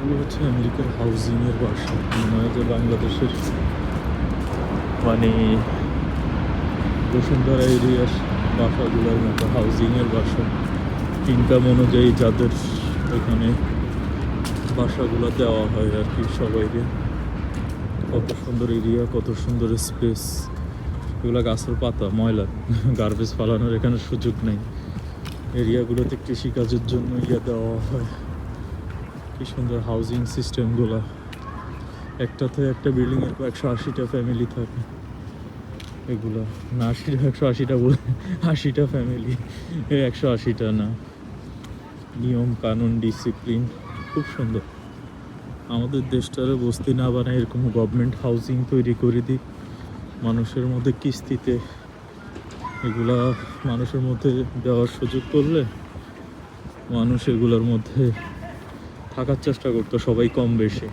এগুলো হচ্ছে আমেরিকার হাউজিংয়ের বাসা। মনে হয় যে বাংলাদেশের মানে বসুন্ধরা এরিয়ার বাসাগুলোর মতো হাউজিংয়ের বাসা। ইনকাম অনুযায়ী যাদের এখানে বাসাগুলো দেওয়া হয় আর কি সবাইকে। কত সুন্দর এরিয়া, কত সুন্দর স্পেস। এগুলো গাছের পাতা, ময়লা, গার্বেজ ফালানোর এখানে সুযোগ নেই। এরিয়াগুলোতে কৃষিকাজের জন্য দেওয়া হয়। কি সুন্দর হাউজিং সিস্টেমগুলো। একটাতে একটা বিল্ডিংয়ের 180টা ফ্যামিলি থাকে। এগুলো না 180টা বলে 80টা ফ্যামিলি, 180টা না। নিয়ম কানুন, ডিসিপ্লিন খুব সুন্দর। আমাদের দেশটারে বস্তি না বানায় এরকম গভর্নমেন্ট হাউজিং তৈরি করে দিই মানুষের মধ্যে কিস্তিতে। এগুলা মানুষের মধ্যে দেওয়ার সুযোগ করলে মানুষ এগুলোর মধ্যে থাকার চেষ্টা করতো সবাই কম বেশি।